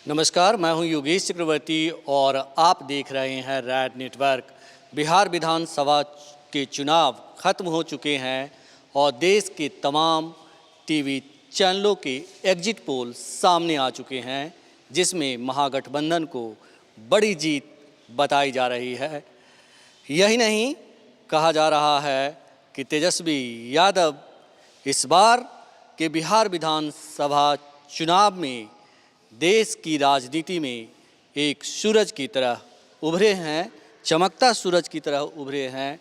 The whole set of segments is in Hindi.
नमस्कार, मैं हूं योगेश चक्रवर्ती और आप देख रहे हैं रैड नेटवर्क। बिहार विधानसभा के चुनाव खत्म हो चुके हैं और देश के तमाम टीवी चैनलों के एग्जिट पोल सामने आ चुके हैं, जिसमें महागठबंधन को बड़ी जीत बताई जा रही है। यही नहीं, कहा जा रहा है कि तेजस्वी यादव इस बार के बिहार विधानसभा चुनाव में देश की राजनीति में एक सूरज की तरह उभरे हैं, चमकता सूरज की तरह उभरे हैं।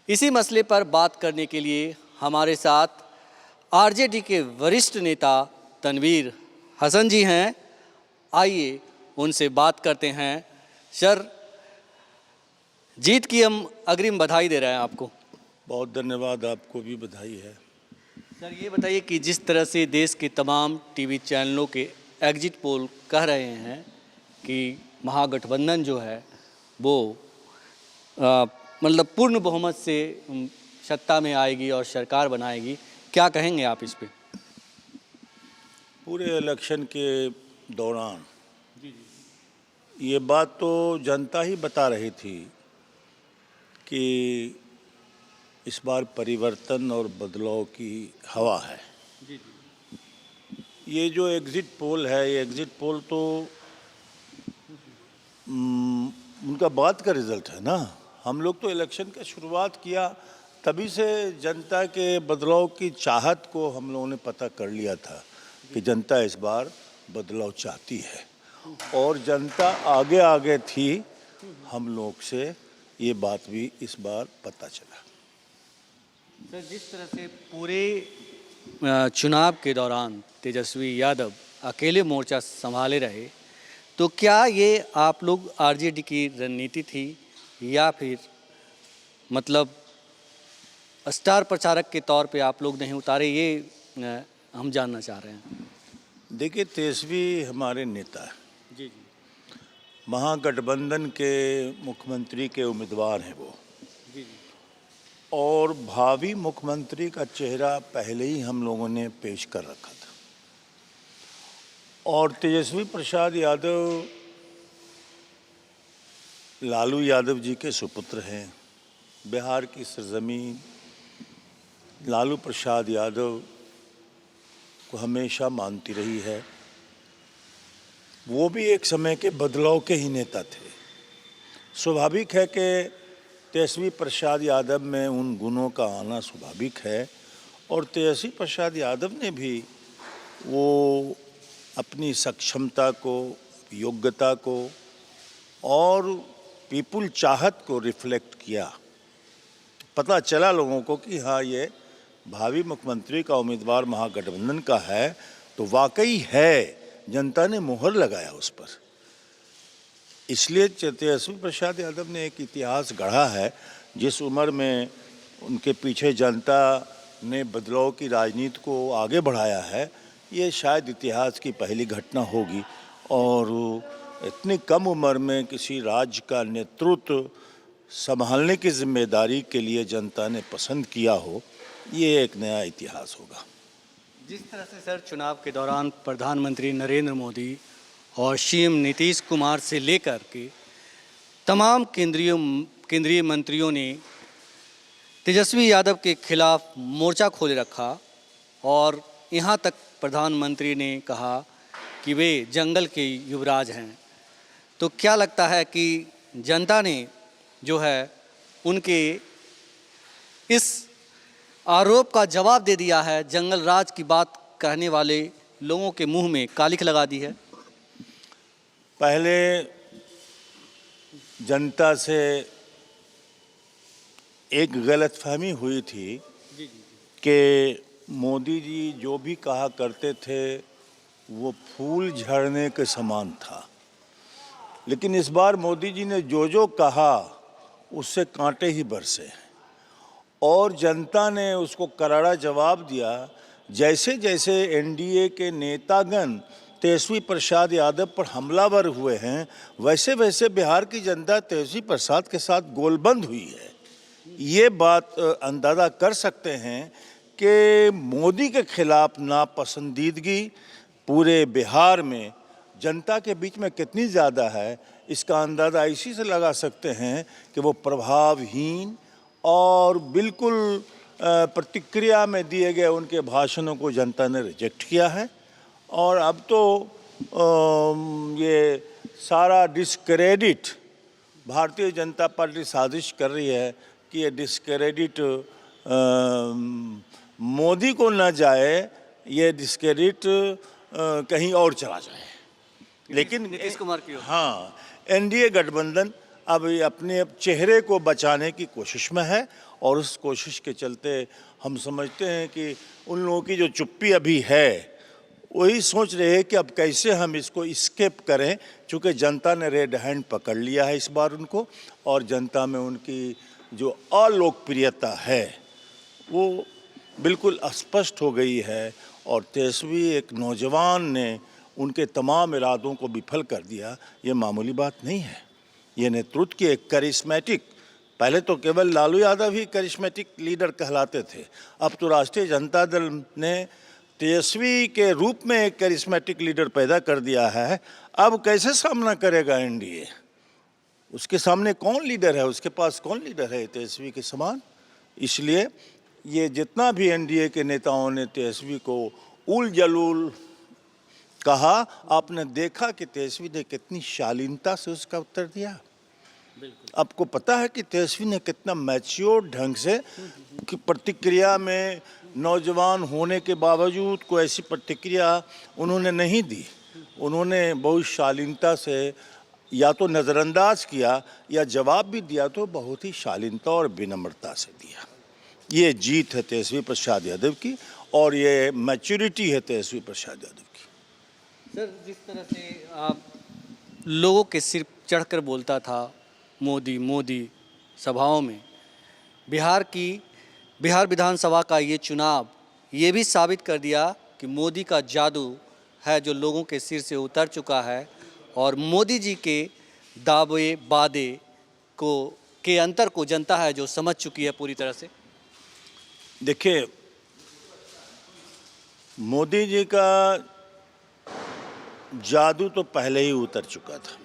इसी मसले पर बात करने के लिए हमारे साथ आरजेडी के वरिष्ठ नेता तनवीर हसन जी हैं। आइए उनसे बात करते हैं। सर, जीत की हम अग्रिम बधाई दे रहे हैं आपको। बहुत धन्यवाद, आपको भी बधाई है। सर, ये बताइए कि जिस तरह से देश के तमाम टीवी चैनलों के एग्जिट पोल कह रहे हैं कि महागठबंधन जो है वो मतलब पूर्ण बहुमत से सत्ता में आएगी और सरकार बनाएगी, क्या कहेंगे आप इस पे? पूरे इलेक्शन के दौरान ये बात तो जनता ही बता रही थी कि इस बार परिवर्तन और बदलाव की हवा है। ये जो एग्ज़िट पोल है, ये एग्ज़िट पोल तो उनका बात का रिज़ल्ट है ना। हम लोग तो इलेक्शन का शुरुआत किया, तभी से जनता के बदलाव की चाहत को हम लोगों ने पता कर लिया था कि जनता इस बार बदलाव चाहती है और जनता आगे आगे थी हम लोग से। ये बात भी इस बार पता चला। सर, जिस तरह से पूरे चुनाव के दौरान तेजस्वी यादव अकेले मोर्चा संभाले रहे, तो क्या ये आप लोग आरजेडी की रणनीति थी या फिर मतलब स्टार प्रचारक के तौर पे आप लोग नहीं उतारे, ये हम जानना चाह रहे हैं। देखिए, तेजस्वी हमारे नेता है। जी। महागठबंधन के मुख्यमंत्री के उम्मीदवार हैं वो। जी। और भावी मुख्यमंत्री का चेहरा पहले ही हम लोगों ने पेश कर रखा था। और तेजस्वी प्रसाद यादव लालू यादव जी के सुपुत्र हैं। बिहार की सरजमीन लालू प्रसाद यादव को हमेशा मानती रही है। वो भी एक समय के बदलाव के ही नेता थे। स्वाभाविक है कि तेजस्वी प्रसाद यादव में उन गुणों का आना स्वाभाविक है और तेजस्वी प्रसाद यादव ने भी वो अपनी सक्षमता को, योग्यता को और पीपुल चाहत को रिफ्लेक्ट किया। पता चला लोगों को कि हाँ, ये भावी मुख्यमंत्री का उम्मीदवार महागठबंधन का है, तो वाकई है। जनता ने मोहर लगाया उस पर। इसलिए तेजस्वी प्रसाद यादव ने एक इतिहास गढ़ा है। जिस उम्र में उनके पीछे जनता ने बदलाव की राजनीति को आगे बढ़ाया है, ये शायद इतिहास की पहली घटना होगी। और इतनी कम उम्र में किसी राज्य का नेतृत्व संभालने की जिम्मेदारी के लिए जनता ने पसंद किया हो, ये एक नया इतिहास होगा। जिस तरह से सर चुनाव के दौरान प्रधानमंत्री नरेंद्र मोदी और सीएम नीतीश कुमार से लेकर के तमाम केंद्रीय मंत्रियों ने तेजस्वी यादव के खिलाफ मोर्चा खोले रखा और यहाँ तक प्रधानमंत्री ने कहा कि वे जंगल के युवराज हैं, तो क्या लगता है कि जनता ने जो है उनके इस आरोप का जवाब दे दिया है? जंगल राज की बात कहने वाले लोगों के मुंह में कालिख लगा दी है। पहले जनता से एक गलतफहमी हुई थी कि मोदी जी जो भी कहा करते थे वो फूल झड़ने के समान था। लेकिन इस बार मोदी जी ने जो जो कहा उससे कांटे ही बरसे हैं और जनता ने उसको करारा जवाब दिया। जैसे जैसे एनडीए के नेतागण तेजस्वी प्रसाद यादव पर हमलावर हुए हैं, वैसे वैसे बिहार की जनता तेजस्वी प्रसाद के साथ गोलबंद हुई है। ये बात अंदाज़ा कर सकते हैं कि मोदी के खिलाफ नापसंदीदगी पूरे बिहार में जनता के बीच में कितनी ज़्यादा है, इसका अंदाज़ा इसी से लगा सकते हैं कि वो प्रभावहीन और बिल्कुल प्रतिक्रिया में दिए गए उनके भाषणों को जनता ने रिजेक्ट किया है। और अब तो ये सारा डिस्क्रेडिट भारतीय जनता पार्टी साजिश कर रही है कि ये डिस्क्रेडिट मोदी को न जाए, ये डिस्क्रेडिट कहीं और चला जाए। लेकिन नीतीश कुमार की ओर। हाँ, एनडीए गठबंधन अब अपने चेहरे को बचाने की कोशिश में है और उस कोशिश के चलते हम समझते हैं कि उन लोगों की जो चुप्पी अभी है वही सोच रहे हैं कि अब कैसे हम इसको स्केप करें, चूँकि जनता ने रेड हैंड पकड़ लिया है इस बार उनको, और जनता में उनकी जो अलोकप्रियता है वो बिल्कुल स्पष्ट हो गई है। और तेजस्वी एक नौजवान ने उनके तमाम इरादों को विफल कर दिया। ये मामूली बात नहीं है। ये नेतृत्व की एक करिश्मेटिक, पहले तो केवल लालू यादव ही करिश्मेटिक लीडर कहलाते थे, अब तो राष्ट्रीय जनता दल ने तेजस्वी के रूप में एक करिश्मेटिक लीडर पैदा कर दिया है। अब कैसे सामना करेगा एनडीए? उसके सामने कौन लीडर है, उसके पास कौन लीडर है तेजस्वी के समान? इसलिए ये जितना भी एनडीए के नेताओं ने तेजस्वी को उल जलूल कहा, आपने देखा कि तेजस्वी ने कितनी शालीनता से उसका उत्तर दिया। आपको पता है कि तेजस्वी ने कितना मैच्योर ढंग से कि प्रतिक्रिया में, नौजवान होने के बावजूद कोई ऐसी प्रतिक्रिया उन्होंने नहीं दी। उन्होंने बहुत शालीनता से या तो नज़रअंदाज किया या जवाब भी दिया तो बहुत ही शालीनता और विनम्रता से दिया। ये जीत है तेजस्वी प्रसाद यादव की और ये मैच्योरिटी है तेजस्वी प्रसाद यादव की। सर, जिस तरह से आप लोगों के सिर चढ़कर बोलता था मोदी मोदी सभाओं में, बिहार विधानसभा का ये चुनाव ये भी साबित कर दिया कि मोदी का जादू है जो लोगों के सिर से उतर चुका है और मोदी जी के दावे वादे के अंतर को जनता है जो समझ चुकी है पूरी तरह से। देखिए, मोदी जी का जादू तो पहले ही उतर चुका था।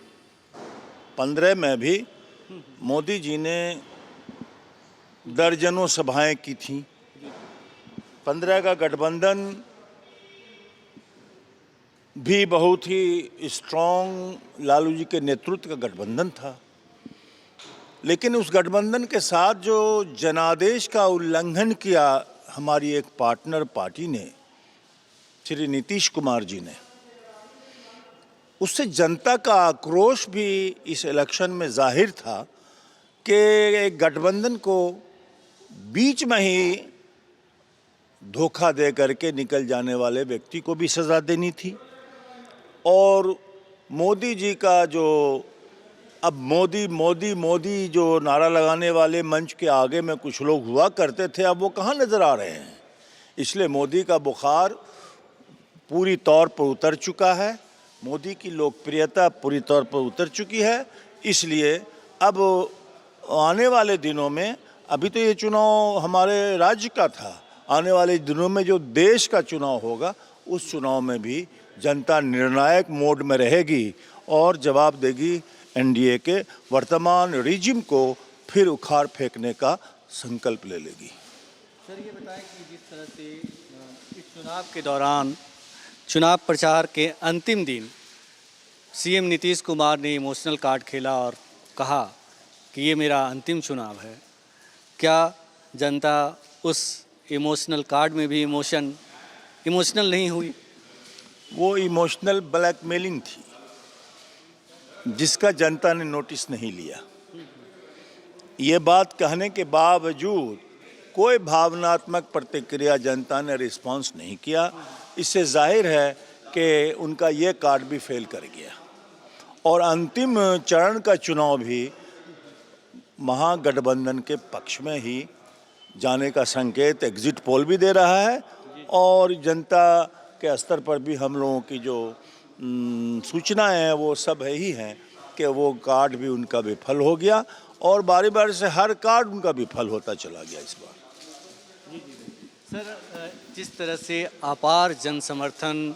15 में भी मोदी जी ने दर्जनों सभाएं की थी। 15 का गठबंधन भी बहुत ही स्ट्रॉन्ग लालू जी के नेतृत्व का गठबंधन था, लेकिन उस गठबंधन के साथ जो जनादेश का उल्लंघन किया हमारी एक पार्टनर पार्टी ने, श्री नीतीश कुमार जी ने, उससे जनता का आक्रोश भी इस इलेक्शन में जाहिर था कि एक गठबंधन को बीच में ही धोखा दे करके निकल जाने वाले व्यक्ति को भी सज़ा देनी थी। और मोदी जी का जो अब मोदी मोदी मोदी जो नारा लगाने वाले मंच के आगे में कुछ लोग हुआ करते थे, अब वो कहाँ नज़र आ रहे हैं। इसलिए मोदी का बुखार पूरी तौर पर उतर चुका है, मोदी की लोकप्रियता पूरी तौर पर उतर चुकी है। इसलिए अब आने वाले दिनों में, अभी तो ये चुनाव हमारे राज्य का था, आने वाले दिनों में जो देश का चुनाव होगा उस चुनाव में भी जनता निर्णायक मोड में रहेगी और जवाब देगी एनडीए के वर्तमान रिजिम को फिर उखाड़ फेंकने का संकल्प ले लेगी। सर, ये बताएं कि जिस तरह से इस चुनाव के दौरान, चुनाव प्रचार के अंतिम दिन सीएम नीतीश कुमार ने इमोशनल कार्ड खेला और कहा कि ये मेरा अंतिम चुनाव है। क्या जनता उस इमोशनल कार्ड में भी इमोशनल नहीं हुई? वो इमोशनल ब्लैकमेलिंग थी जिसका जनता ने नोटिस नहीं लिया। ये बात कहने के बावजूद कोई भावनात्मक प्रतिक्रिया जनता ने रिस्पांस नहीं किया। इससे जाहिर है कि उनका ये कार्ड भी फेल कर गया और अंतिम चरण का चुनाव भी महागठबंधन के पक्ष में ही जाने का संकेत एग्जिट पोल भी दे रहा है और जनता के स्तर पर भी हम लोगों की जो सूचनाएं हैं वो सब ही हैं कि वो कार्ड भी उनका विफल हो गया और बारी बारी से हर कार्ड उनका विफल होता चला गया इस बार। सर, जिस तरह से अपार जन समर्थन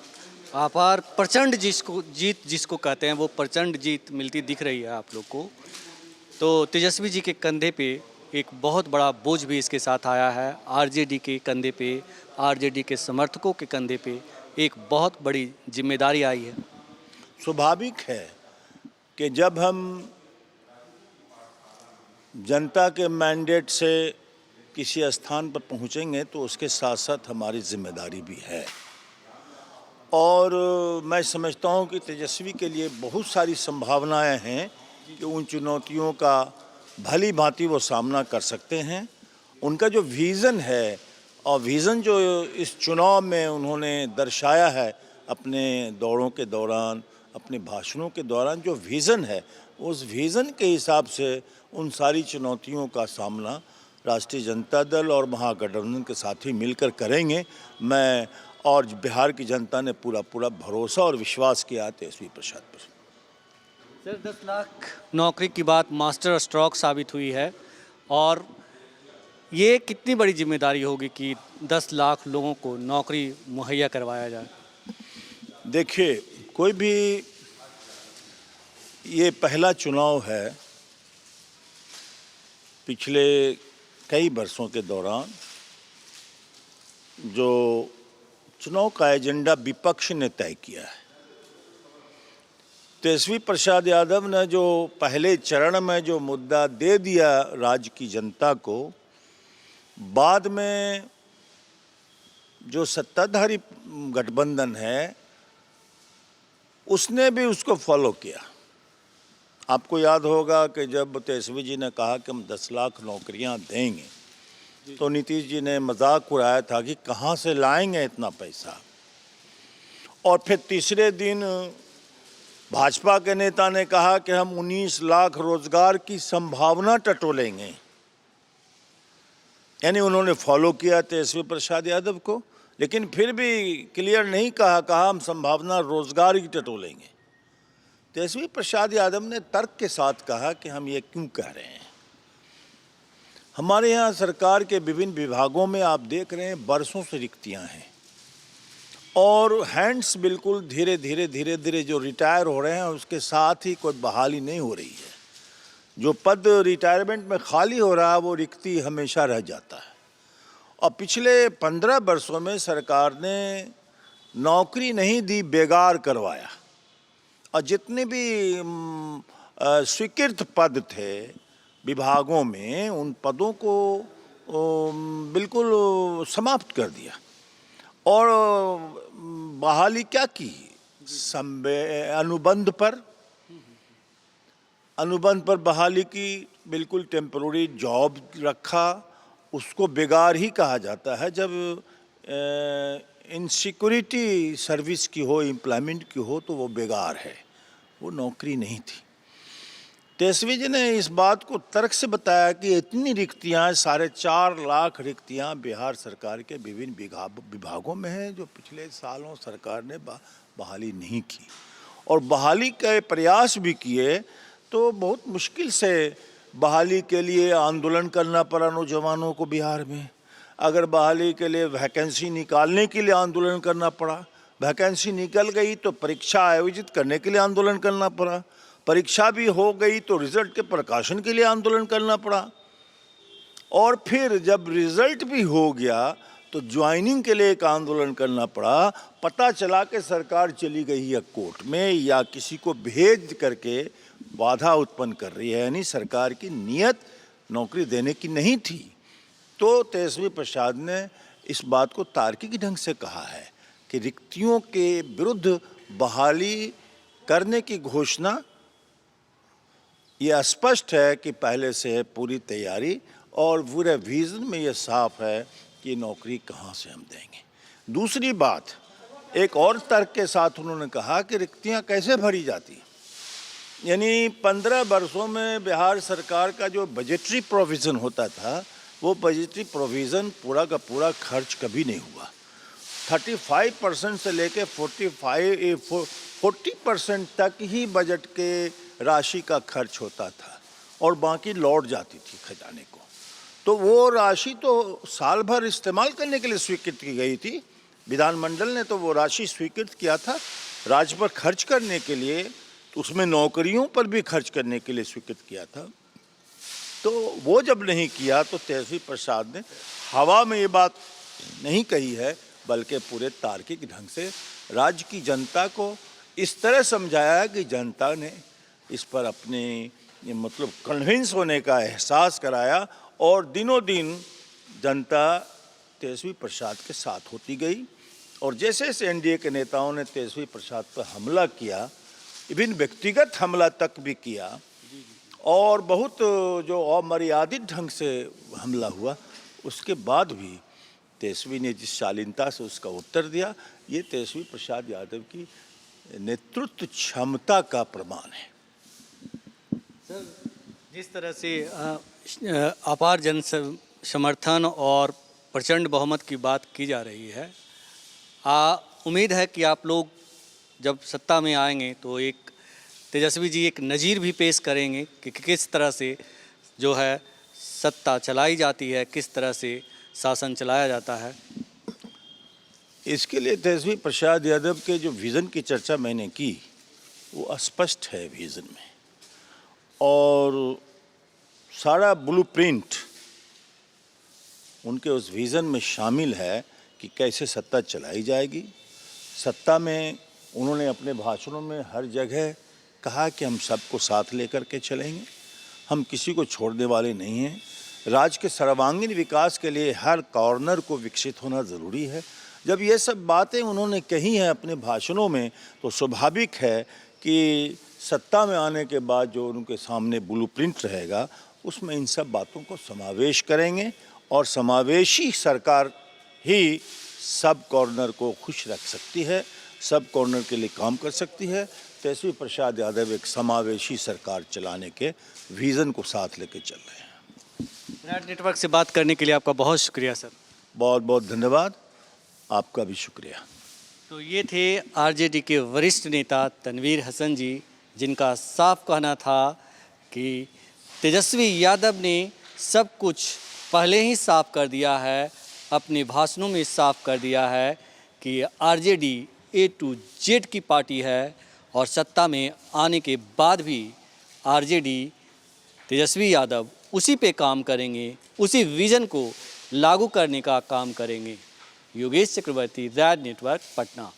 आपार प्रचंड जिसको कहते हैं वो प्रचंड जीत मिलती दिख रही है आप लोग को। तो तेजस्वी जी के कंधे पे एक बहुत बड़ा बोझ भी इसके साथ आया है। आरजेडी के कंधे पे, आरजेडी के समर्थकों के कंधे पे एक बहुत बड़ी जिम्मेदारी आई है। स्वाभाविक है कि जब हम जनता के मैंडेट से किसी स्थान पर पहुंचेंगे तो उसके साथ साथ हमारी जिम्मेदारी भी है। और मैं समझता हूं कि तेजस्वी के लिए बहुत सारी संभावनाएं हैं कि उन चुनौतियों का भली भांति वो सामना कर सकते हैं। उनका जो विज़न है और विज़न जो इस चुनाव में उन्होंने दर्शाया है अपने दौरों के दौरान, अपने भाषणों के दौरान, जो विज़न है उस विज़न के हिसाब से उन सारी चुनौतियों का सामना राष्ट्रीय जनता दल और महागठबंधन के साथी मिलकर करेंगे। मैं और बिहार की जनता ने पूरा भरोसा और विश्वास किया तेजस्वी प्रसाद पर। सर 10 लाख नौकरी की बात मास्टर स्ट्रोक साबित हुई है और ये कितनी बड़ी जिम्मेदारी होगी कि 10 लाख लोगों को नौकरी मुहैया करवाया जाए। देखिए, कोई भी ये पहला चुनाव है पिछले कई वर्षों के दौरान जो चुनाव का एजेंडा विपक्ष ने तय किया है। तेजस्वी प्रसाद यादव ने जो पहले चरण में जो मुद्दा दे दिया राज्य की जनता को, बाद में जो सत्ताधारी गठबंधन है उसने भी उसको फॉलो किया। आपको याद होगा कि जब तेजस्वी जी ने कहा कि हम 10 लाख नौकरियां देंगे तो नीतीश जी ने मजाक उड़ाया था कि कहाँ से लाएंगे इतना पैसा। और फिर तीसरे दिन भाजपा के नेता ने कहा कि हम 19 लाख रोजगार की संभावना टटोलेंगे। यानी उन्होंने फॉलो किया तेजस्वी प्रसाद यादव को, लेकिन फिर भी क्लियर नहीं कहा हम संभावना रोजगार की टटोलेंगे। तेजस्वी प्रसाद यादव ने तर्क के साथ कहा कि हम ये क्यों कह रहे हैं। हमारे यहाँ सरकार के विभिन्न विभागों में आप देख रहे हैं बरसों से रिक्तियां हैं और हैंड्स बिल्कुल धीरे धीरे जो रिटायर हो रहे हैं उसके साथ ही कोई बहाली नहीं हो रही है। जो पद रिटायरमेंट में खाली हो रहा है वो रिक्ति हमेशा रह जाता है। और पिछले 15 वर्षों में सरकार ने नौकरी नहीं दी, बेगार करवाया। और जितने भी स्वीकृत पद थे विभागों में उन पदों को बिल्कुल समाप्त कर दिया। और बहाली क्या की? अनुबंध पर बहाली की, बिल्कुल टेम्पररी जॉब रखा, उसको बेगार ही कहा जाता है। जब इनसिक्योरिटी सर्विस की हो, एम्प्लॉयमेंट की हो तो वो बेगार है, वो नौकरी नहीं थी। तेजस्वी जी ने इस बात को तर्क से बताया कि इतनी रिक्तियां, 4.5 लाख रिक्तियां बिहार सरकार के विभिन्न विभागों में हैं जो पिछले सालों सरकार ने बहाली नहीं की। और बहाली के प्रयास भी किए तो बहुत मुश्किल से बहाली के लिए आंदोलन करना पड़ा नौजवानों को बिहार में। अगर बहाली के लिए वैकेंसी निकालने के लिए आंदोलन करना पड़ा, वैकेंसी निकल गई तो परीक्षा आयोजित करने के लिए आंदोलन करना पड़ा, परीक्षा भी हो गई तो रिजल्ट के प्रकाशन के लिए आंदोलन करना पड़ा। और फिर जब रिजल्ट भी हो गया तो ज्वाइनिंग के लिए एक आंदोलन करना पड़ा। पता चला कि सरकार चली गई है कोर्ट में या किसी को भेज करके बाधा उत्पन्न कर रही है, यानी सरकार की नीयत नौकरी देने की नहीं थी। तो तेजस्वी प्रसाद ने इस बात को तार्किक ढंग से कहा है कि रिक्तियों के विरुद्ध बहाली करने की घोषणा ये स्पष्ट है कि पहले से है पूरी तैयारी और पूरे विजन में ये साफ है कि नौकरी कहाँ से हम देंगे। दूसरी बात, एक और तर्क के साथ उन्होंने कहा कि रिक्तियाँ कैसे भरी जाती, यानी 15 वर्षों में बिहार सरकार का जो बजटरी प्रोविज़न होता था वो बजटरी प्रोविज़न पूरा का पूरा खर्च कभी नहीं हुआ। 35% से लेकर 40% तक ही बजट के राशि का खर्च होता था और बाकी लौट जाती थी खजाने को। तो वो राशि तो साल भर इस्तेमाल करने के लिए स्वीकृत की गई थी, विधानमंडल ने तो वो राशि स्वीकृत किया था राज्य पर खर्च करने के लिए, उसमें नौकरियों पर भी खर्च करने के लिए स्वीकृत किया था। तो वो जब नहीं किया तो तेजस्वी प्रसाद ने हवा में ये बात नहीं कही है, बल्कि पूरे तार्किक ढंग से राज्य की जनता को इस तरह समझाया कि जनता ने इस पर अपने मतलब कन्विंस होने का एहसास कराया और दिनों दिन जनता तेजस्वी प्रसाद के साथ होती गई। और जैसे जैसे एनडीए के नेताओं ने तेजस्वी प्रसाद पर हमला किया, इवन व्यक्तिगत हमला तक भी किया और बहुत जो अमर्यादित ढंग से हमला हुआ, उसके बाद भी तेजस्वी ने जिस शालीनता से उसका उत्तर दिया, ये तेजस्वी प्रसाद यादव की नेतृत्व क्षमता का प्रमाण है। सर, जिस तरह से अपार जन समर्थन और प्रचंड बहुमत की बात की जा रही है, उम्मीद है कि आप लोग जब सत्ता में आएंगे तो एक तेजस्वी जी एक नज़ीर भी पेश करेंगे कि किस तरह से जो है सत्ता चलाई जाती है, किस तरह से शासन चलाया जाता है। इसके लिए तेजस्वी प्रसाद यादव के जो विज़न की चर्चा मैंने की, वो स्पष्ट है विज़न में, और सारा ब्लूप्रिंट उनके उस विज़न में शामिल है कि कैसे सत्ता चलाई जाएगी। सत्ता में उन्होंने अपने भाषणों में हर जगह कहा कि हम सबको साथ लेकर के चलेंगे, हम किसी को छोड़ने वाले नहीं हैं। राज्य के सर्वांगीण विकास के लिए हर कॉर्नर को विकसित होना ज़रूरी है। जब ये सब बातें उन्होंने कही हैं अपने भाषणों में, तो स्वाभाविक है कि सत्ता में आने के बाद जो उनके सामने ब्लूप्रिंट रहेगा, उसमें इन सब बातों को समावेश करेंगे और समावेशी सरकार ही सब कॉर्नर को खुश रख सकती है, सब कॉर्नर के लिए काम कर सकती है। तेजस्वी प्रसाद यादव एक समावेशी सरकार चलाने के विज़न को साथ लेके चल रहे हैं। रैड नेटवर्क से बात करने के लिए आपका बहुत शुक्रिया सर। बहुत बहुत धन्यवाद, आपका भी शुक्रिया। तो ये थे आरजेडी के वरिष्ठ नेता तनवीर हसन जी, जिनका साफ कहना था कि तेजस्वी यादव ने सब कुछ पहले ही साफ कर दिया है, अपने भाषणों में साफ कर दिया है कि आरजेडी ए टू जेड की पार्टी है और सत्ता में आने के बाद भी आरजेडी तेजस्वी यादव उसी पे काम करेंगे, उसी विज़न को लागू करने का काम करेंगे। योगेश चक्रवर्ती, रैड नेटवर्क, पटना।